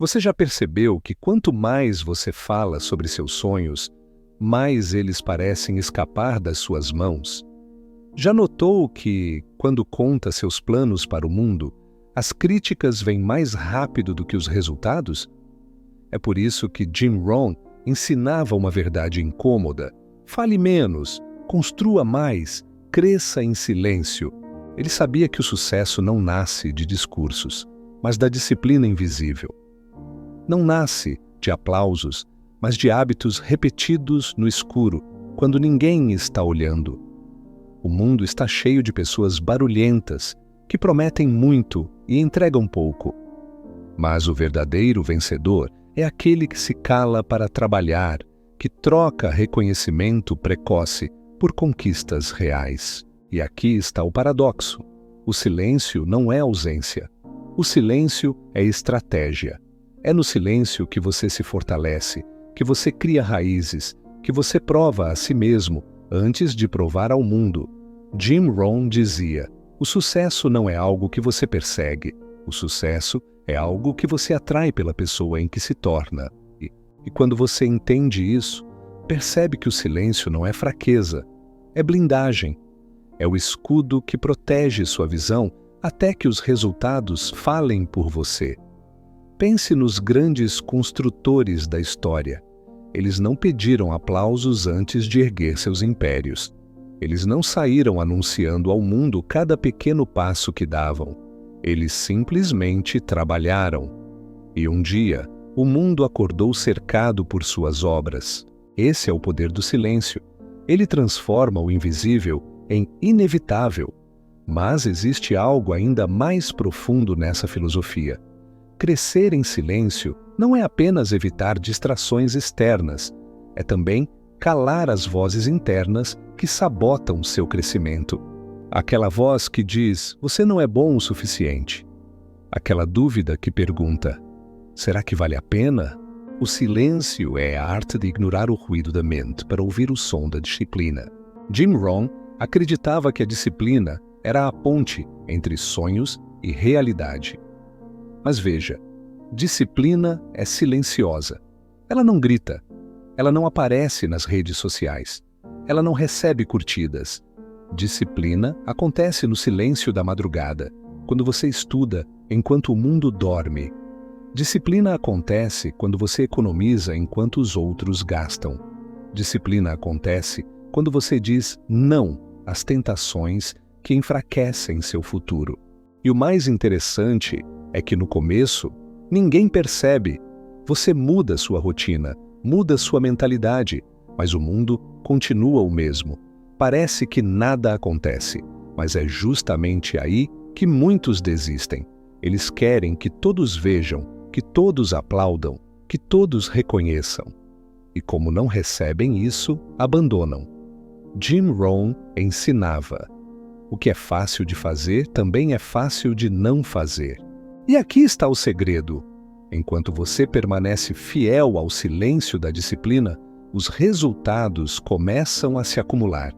Você já percebeu que quanto mais você fala sobre seus sonhos, mais eles parecem escapar das suas mãos? Já notou que, quando conta seus planos para o mundo, as críticas vêm mais rápido do que os resultados? É por isso que Jim Rohn ensinava uma verdade incômoda: fale menos, construa mais, cresça em silêncio. Ele sabia que o sucesso não nasce de discursos, mas da disciplina invisível. Não nasce de aplausos, mas de hábitos repetidos no escuro, quando ninguém está olhando. O mundo está cheio de pessoas barulhentas, que prometem muito e entregam pouco. Mas o verdadeiro vencedor é aquele que se cala para trabalhar, que troca reconhecimento precoce por conquistas reais. E aqui está o paradoxo. O silêncio não é ausência. O silêncio é estratégia. É no silêncio que você se fortalece, que você cria raízes, que você prova a si mesmo antes de provar ao mundo. Jim Rohn dizia: o sucesso não é algo que você persegue. O sucesso é algo que você atrai pela pessoa em que se torna. E quando você entende isso, percebe que o silêncio não é fraqueza, é blindagem. É o escudo que protege sua visão até que os resultados falem por você. Pense nos grandes construtores da história. Eles não pediram aplausos antes de erguer seus impérios. Eles não saíram anunciando ao mundo cada pequeno passo que davam. Eles simplesmente trabalharam. E um dia, o mundo acordou cercado por suas obras. Esse é o poder do silêncio. Ele transforma o invisível em inevitável. Mas existe algo ainda mais profundo nessa filosofia. Crescer em silêncio não é apenas evitar distrações externas, é também calar as vozes internas que sabotam seu crescimento. Aquela voz que diz: você não é bom o suficiente. Aquela dúvida que pergunta: será que vale a pena? O silêncio é a arte de ignorar o ruído da mente para ouvir o som da disciplina. Jim Rohn acreditava que a disciplina era a ponte entre sonhos e realidade. Mas veja, disciplina é silenciosa. Ela não grita. Ela não aparece nas redes sociais. Ela não recebe curtidas. Disciplina acontece no silêncio da madrugada, quando você estuda enquanto o mundo dorme. Disciplina acontece quando você economiza enquanto os outros gastam. Disciplina acontece quando você diz não às tentações que enfraquecem seu futuro. E o mais interessante é que no começo, ninguém percebe. Você muda sua rotina, muda sua mentalidade, mas o mundo continua o mesmo. Parece que nada acontece, mas é justamente aí que muitos desistem. Eles querem que todos vejam, que todos aplaudam, que todos reconheçam. E como não recebem isso, abandonam. Jim Rohn ensinava: o que é fácil de fazer também é fácil de não fazer. E aqui está o segredo. Enquanto você permanece fiel ao silêncio da disciplina, os resultados começam a se acumular.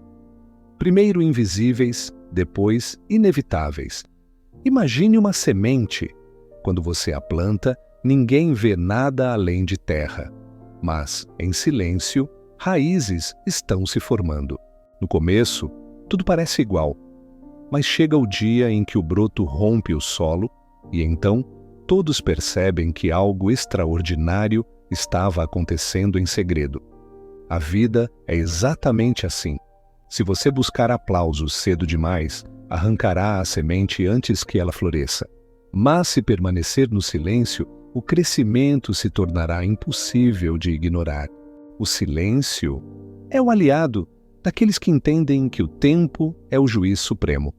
Primeiro invisíveis, depois inevitáveis. Imagine uma semente. Quando você a planta, ninguém vê nada além de terra. Mas, em silêncio, raízes estão se formando. No começo, tudo parece igual. Mas chega o dia em que o broto rompe o solo, e então todos percebem que algo extraordinário estava acontecendo em segredo. A vida é exatamente assim. Se você buscar aplausos cedo demais, arrancará a semente antes que ela floresça. Mas se permanecer no silêncio, o crescimento se tornará impossível de ignorar. O silêncio é o aliado daqueles que entendem que o tempo é o juiz supremo.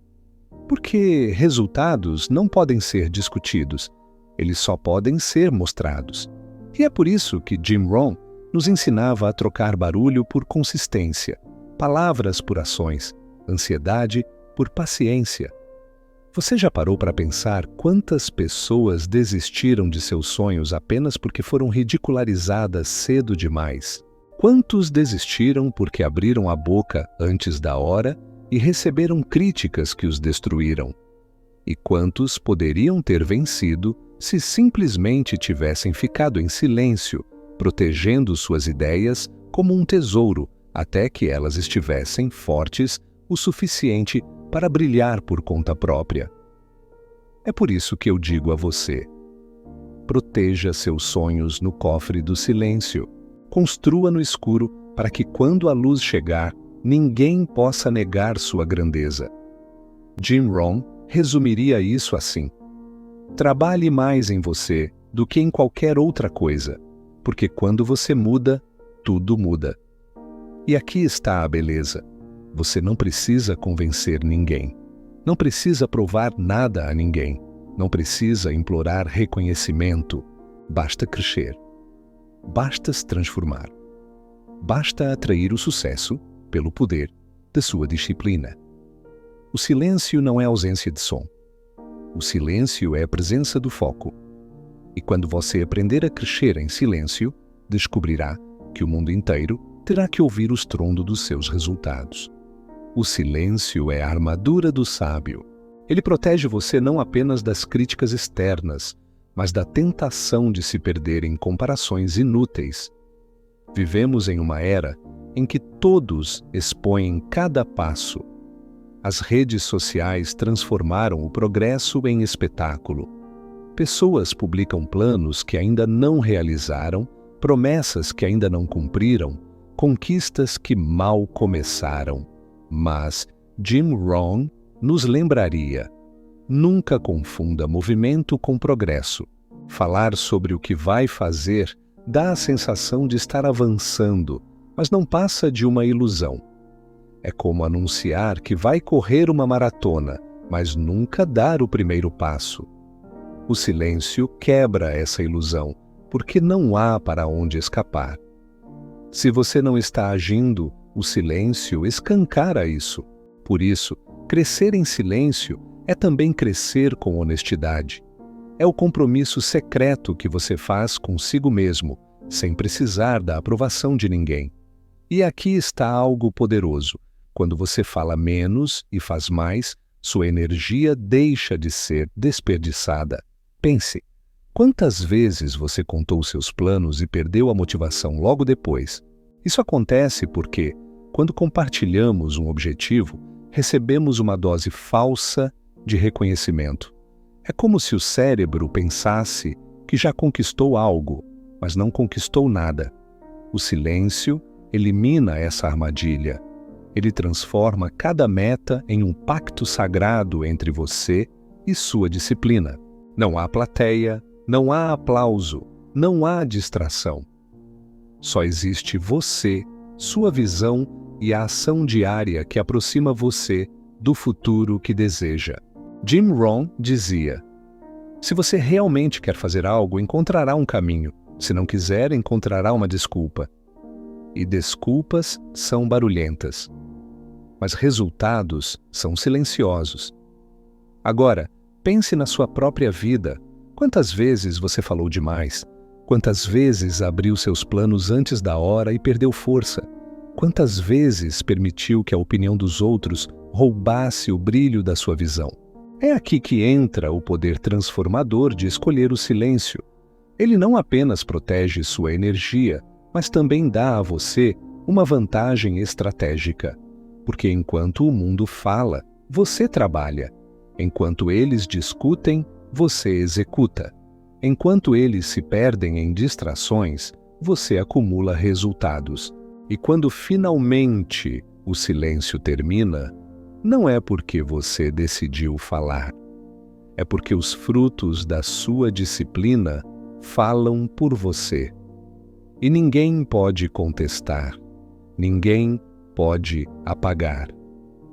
Porque resultados não podem ser discutidos, eles só podem ser mostrados. E é por isso que Jim Rohn nos ensinava a trocar barulho por consistência, palavras por ações, ansiedade por paciência. Você já parou para pensar quantas pessoas desistiram de seus sonhos apenas porque foram ridicularizadas cedo demais? Quantos desistiram porque abriram a boca antes da hora e receberam críticas que os destruíram? E quantos poderiam ter vencido se simplesmente tivessem ficado em silêncio, protegendo suas ideias como um tesouro até que elas estivessem fortes o suficiente para brilhar por conta própria. É por isso que eu digo a você: proteja seus sonhos no cofre do silêncio. Construa no escuro para que, quando a luz chegar, ninguém possa negar sua grandeza. Jim Rohn resumiria isso assim: trabalhe mais em você do que em qualquer outra coisa, porque quando você muda, tudo muda. E aqui está a beleza. Você não precisa convencer ninguém. Não precisa provar nada a ninguém. Não precisa implorar reconhecimento. Basta crescer. Basta se transformar. Basta atrair o sucesso pelo poder da sua disciplina. O silêncio não é ausência de som. O silêncio é a presença do foco. E quando você aprender a crescer em silêncio, descobrirá que o mundo inteiro terá que ouvir o estrondo dos seus resultados. O silêncio é a armadura do sábio. Ele protege você não apenas das críticas externas, mas da tentação de se perder em comparações inúteis. Vivemos em uma era em que todos expõem cada passo. As redes sociais transformaram o progresso em espetáculo. Pessoas publicam planos que ainda não realizaram, promessas que ainda não cumpriram, conquistas que mal começaram. Mas Jim Rohn nos lembraria: nunca confunda movimento com progresso. Falar sobre o que vai fazer dá a sensação de estar avançando, mas não passa de uma ilusão. É como anunciar que vai correr uma maratona, mas nunca dar o primeiro passo. O silêncio quebra essa ilusão, porque não há para onde escapar. Se você não está agindo, o silêncio escancara isso. Por isso, crescer em silêncio é também crescer com honestidade. É o compromisso secreto que você faz consigo mesmo, sem precisar da aprovação de ninguém. E aqui está algo poderoso. Quando você fala menos e faz mais, sua energia deixa de ser desperdiçada. Pense, quantas vezes você contou seus planos e perdeu a motivação logo depois? Isso acontece porque, quando compartilhamos um objetivo, recebemos uma dose falsa de reconhecimento. É como se o cérebro pensasse que já conquistou algo, mas não conquistou nada. O silêncio elimina essa armadilha. Ele transforma cada meta em um pacto sagrado entre você e sua disciplina. Não há plateia, não há aplauso, não há distração. Só existe você, sua visão e a ação diária que aproxima você do futuro que deseja. Jim Rohn dizia: se você realmente quer fazer algo, encontrará um caminho. Se não quiser, encontrará uma desculpa. E desculpas são barulhentas, mas resultados são silenciosos. Agora, pense na sua própria vida. Quantas vezes você falou demais? Quantas vezes abriu seus planos antes da hora e perdeu força? Quantas vezes permitiu que a opinião dos outros roubasse o brilho da sua visão? É aqui que entra o poder transformador de escolher o silêncio. Ele não apenas protege sua energia, mas também dá a você uma vantagem estratégica. Porque enquanto o mundo fala, você trabalha. Enquanto eles discutem, você executa. Enquanto eles se perdem em distrações, você acumula resultados. E quando finalmente o silêncio termina, não é porque você decidiu falar. É porque os frutos da sua disciplina falam por você. E ninguém pode contestar. Ninguém pode apagar.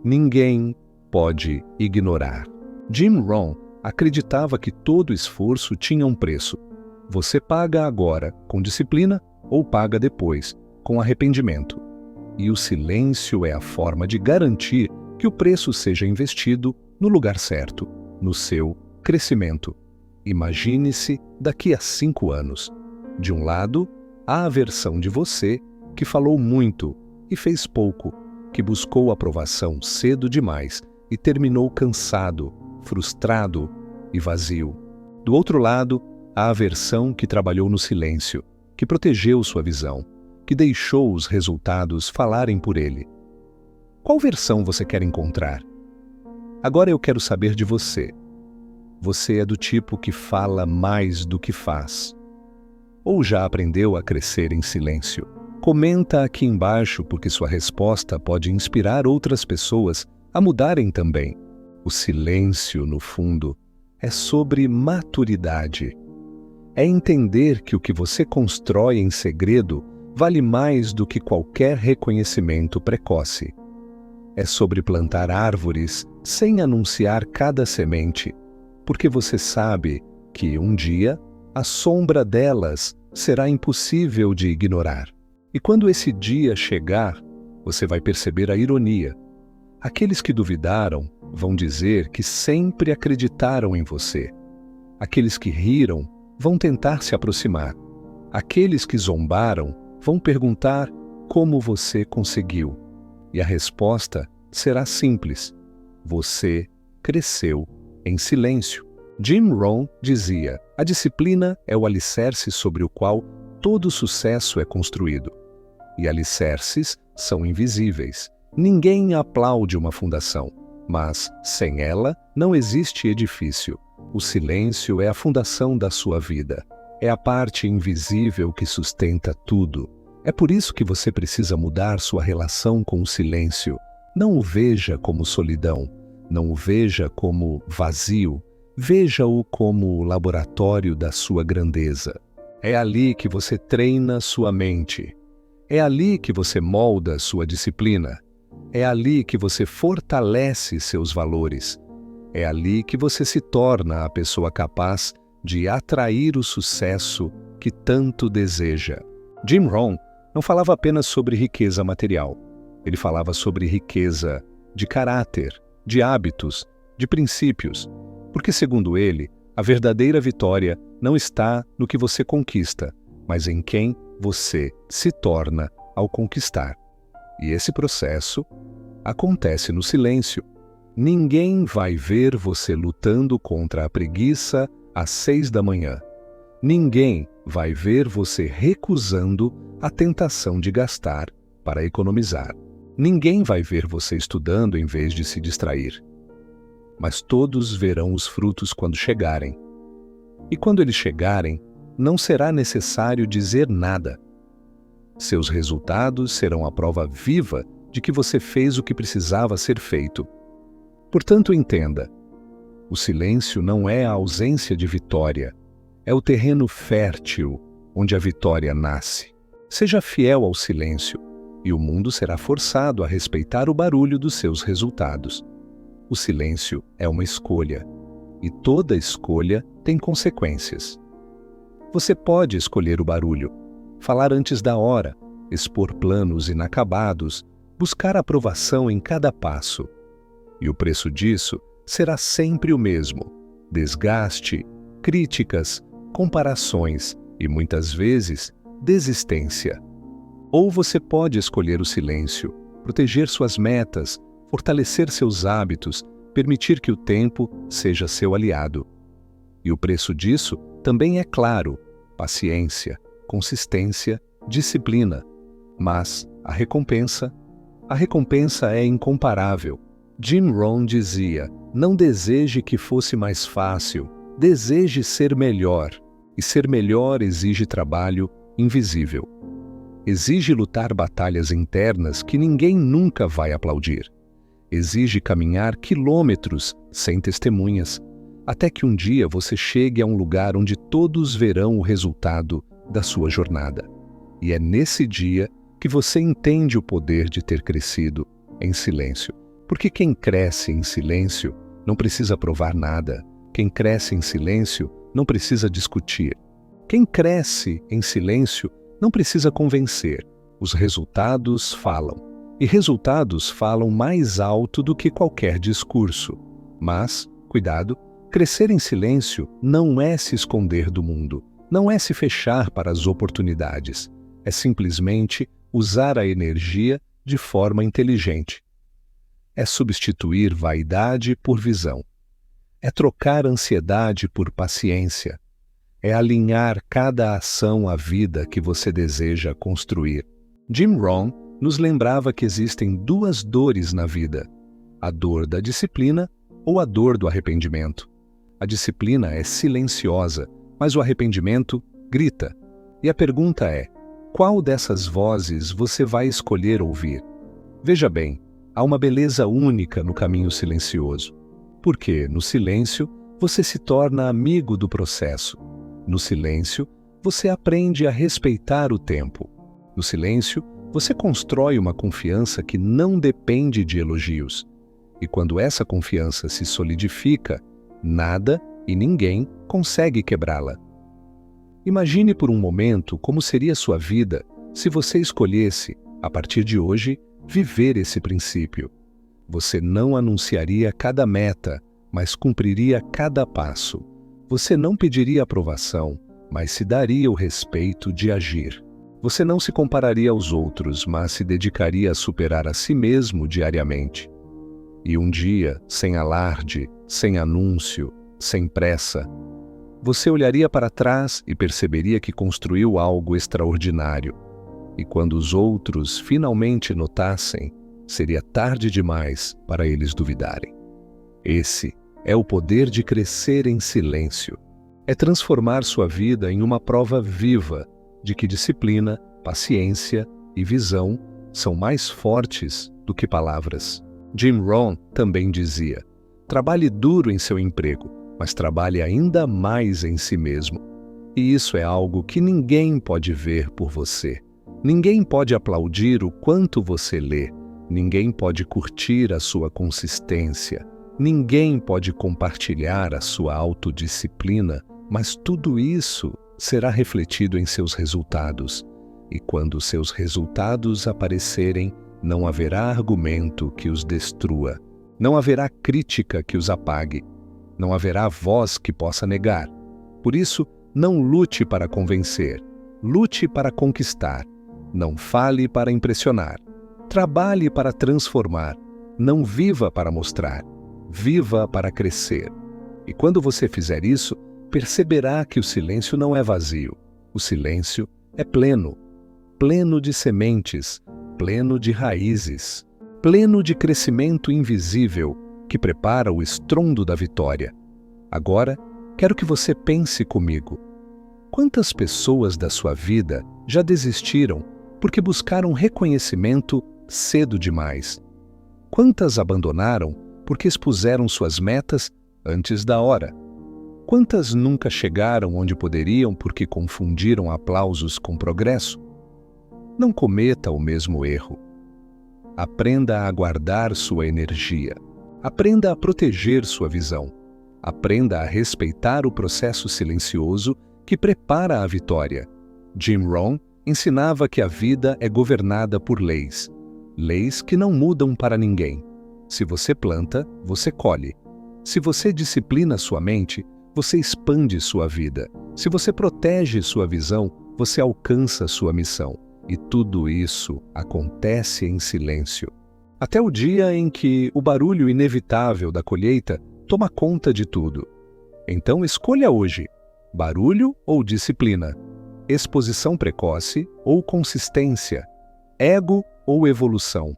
Ninguém pode ignorar. Jim Rohn acreditava que todo esforço tinha um preço. Você paga agora com disciplina ou paga depois com arrependimento. E o silêncio é a forma de garantir que o preço seja investido no lugar certo, no seu crescimento. Imagine-se daqui a 5 anos. De um lado, há a versão de você que falou muito e fez pouco, que buscou aprovação cedo demais e terminou cansado, frustrado e vazio. Do outro lado, há a versão que trabalhou no silêncio, que protegeu sua visão, que deixou os resultados falarem por ele. Qual versão você quer encontrar? Agora eu quero saber de você. Você é do tipo que fala mais do que faz? Ou já aprendeu a crescer em silêncio? Comenta aqui embaixo porque sua resposta pode inspirar outras pessoas a mudarem também. O silêncio, no fundo, é sobre maturidade. É entender que o que você constrói em segredo vale mais do que qualquer reconhecimento precoce. É sobre plantar árvores sem anunciar cada semente, porque você sabe que um dia a sombra delas será impossível de ignorar. E quando esse dia chegar, você vai perceber a ironia. Aqueles que duvidaram vão dizer que sempre acreditaram em você. Aqueles que riram vão tentar se aproximar. Aqueles que zombaram vão perguntar como você conseguiu. E a resposta será simples. Você cresceu em silêncio. Jim Rohn dizia: a disciplina é o alicerce sobre o qual todo sucesso é construído. E alicerces são invisíveis. Ninguém aplaude uma fundação, mas, sem ela, não existe edifício. O silêncio é a fundação da sua vida. É a parte invisível que sustenta tudo. É por isso que você precisa mudar sua relação com o silêncio. Não o veja como solidão. Não o veja como vazio. Veja-o como o laboratório da sua grandeza. É ali que você treina sua mente. É ali que você molda sua disciplina. É ali que você fortalece seus valores. É ali que você se torna a pessoa capaz de atrair o sucesso que tanto deseja. Jim Rohn não falava apenas sobre riqueza material. Ele falava sobre riqueza de caráter, de hábitos, de princípios. Porque, segundo ele, a verdadeira vitória não está no que você conquista, mas em quem você se torna ao conquistar. E esse processo acontece no silêncio. Ninguém vai ver você lutando contra a preguiça às 6 da manhã. Ninguém vai ver você recusando a tentação de gastar para economizar. Ninguém vai ver você estudando em vez de se distrair. Mas todos verão os frutos quando chegarem. E quando eles chegarem, não será necessário dizer nada. Seus resultados serão a prova viva de que você fez o que precisava ser feito. Portanto, entenda, o silêncio não é a ausência de vitória, é o terreno fértil onde a vitória nasce. Seja fiel ao silêncio, e o mundo será forçado a respeitar o barulho dos seus resultados. O silêncio é uma escolha, e toda escolha tem consequências. Você pode escolher o barulho, falar antes da hora, expor planos inacabados, buscar aprovação em cada passo. E o preço disso será sempre o mesmo: desgaste, críticas, comparações e, muitas vezes, desistência. Ou você pode escolher o silêncio, proteger suas metas, fortalecer seus hábitos, permitir que o tempo seja seu aliado. E o preço disso também é claro: paciência, consistência, disciplina. Mas a recompensa é incomparável. Jim Rohn dizia: não deseje que fosse mais fácil, deseje ser melhor. E ser melhor exige trabalho invisível. Exige lutar batalhas internas que ninguém nunca vai aplaudir. Exige caminhar quilômetros sem testemunhas, até que um dia você chegue a um lugar onde todos verão o resultado da sua jornada. E é nesse dia que você entende o poder de ter crescido em silêncio. Porque quem cresce em silêncio não precisa provar nada. Quem cresce em silêncio não precisa discutir. Quem cresce em silêncio não precisa convencer. Os resultados falam. E resultados falam mais alto do que qualquer discurso. Mas, cuidado, crescer em silêncio não é se esconder do mundo. Não é se fechar para as oportunidades. É simplesmente usar a energia de forma inteligente. É substituir vaidade por visão. é trocar ansiedade por paciência, é alinhar cada ação à vida que você deseja construir. Jim Rohn nos lembrava que existem duas dores na vida: a dor da disciplina ou a dor do arrependimento. A disciplina é silenciosa, mas o arrependimento grita. E a pergunta é: qual dessas vozes você vai escolher ouvir? Veja bem, há uma beleza única no caminho silencioso. Porque, no silêncio, você se torna amigo do processo. No silêncio, você aprende a respeitar o tempo. No silêncio, você constrói uma confiança que não depende de elogios. E quando essa confiança se solidifica, nada e ninguém consegue quebrá-la. Imagine por um momento como seria sua vida se você escolhesse, a partir de hoje, viver esse princípio. Você não anunciaria cada meta, mas cumpriria cada passo. Você não pediria aprovação, mas se daria o respeito de agir. Você não se compararia aos outros, mas se dedicaria a superar a si mesmo diariamente. E um dia, sem alarde, sem anúncio, sem pressa, você olharia para trás e perceberia que construiu algo extraordinário. E quando os outros finalmente notassem, seria tarde demais para eles duvidarem. Esse é o poder de crescer em silêncio. É transformar sua vida em uma prova viva de que disciplina, paciência e visão são mais fortes do que palavras. Jim Rohn também dizia: trabalhe duro em seu emprego, mas trabalhe ainda mais em si mesmo. E isso é algo que ninguém pode ver por você. Ninguém pode aplaudir o quanto você lê. Ninguém pode curtir a sua consistência. Ninguém pode compartilhar a sua autodisciplina, mas tudo isso será refletido em seus resultados. E quando seus resultados aparecerem, não haverá argumento que os destrua. Não haverá crítica que os apague. Não haverá voz que possa negar. Por isso, não lute para convencer. Lute para conquistar. Não fale para impressionar. Trabalhe para transformar. Não viva para mostrar. Viva para crescer. E quando você fizer isso, perceberá que o silêncio não é vazio. O silêncio é pleno. Pleno de sementes, pleno de raízes, pleno de crescimento invisível que prepara o estrondo da vitória. Agora, quero que você pense comigo. Quantas pessoas da sua vida já desistiram porque buscaram reconhecimento cedo demais? Quantas abandonaram porque expuseram suas metas antes da hora? Quantas nunca chegaram onde poderiam porque confundiram aplausos com progresso? Não cometa o mesmo erro. Aprenda a guardar sua energia. Aprenda a proteger sua visão. Aprenda a respeitar o processo silencioso que prepara a vitória. Jim Rohn ensinava que a vida é governada por leis. Leis que não mudam para ninguém. Se você planta, você colhe. Se você disciplina sua mente, você expande sua vida. Se você protege sua visão, você alcança sua missão. E tudo isso acontece em silêncio. Até o dia em que o barulho inevitável da colheita toma conta de tudo. Então escolha hoje: barulho ou disciplina? Exposição precoce ou consistência? Ego ou evolução?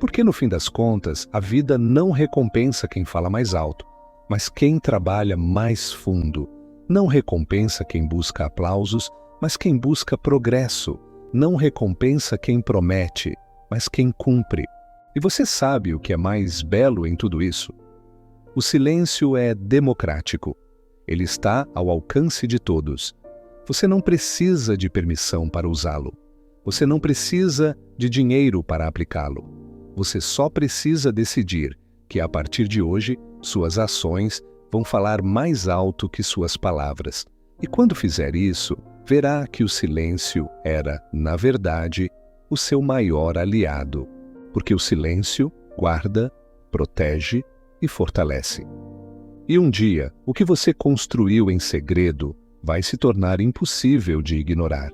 Porque no fim das contas, a vida não recompensa quem fala mais alto, mas quem trabalha mais fundo. Não recompensa quem busca aplausos, mas quem busca progresso. Não recompensa quem promete, mas quem cumpre. E você sabe o que é mais belo em tudo isso? O silêncio é democrático. Ele está ao alcance de todos. Você não precisa de permissão para usá-lo. Você não precisa de dinheiro para aplicá-lo. Você só precisa decidir que, a partir de hoje, suas ações vão falar mais alto que suas palavras. E quando fizer isso, verá que o silêncio era, na verdade, o seu maior aliado. Porque o silêncio guarda, protege e fortalece. E um dia, o que você construiu em segredo vai se tornar impossível de ignorar.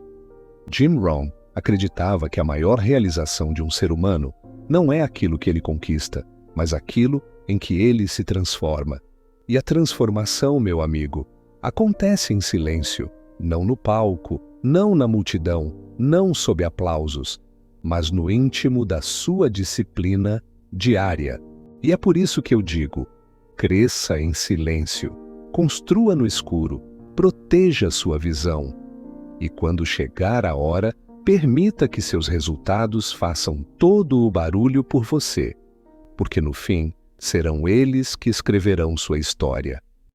Jim Rohn acreditava que a maior realização de um ser humano não é aquilo que ele conquista, mas aquilo em que ele se transforma. E a transformação, meu amigo, acontece em silêncio, não no palco, não na multidão, não sob aplausos, mas no íntimo da sua disciplina diária. E é por isso que eu digo: cresça em silêncio, construa no escuro, proteja sua visão. E quando chegar a hora, permita que seus resultados façam todo o barulho por você, porque no fim serão eles que escreverão sua história.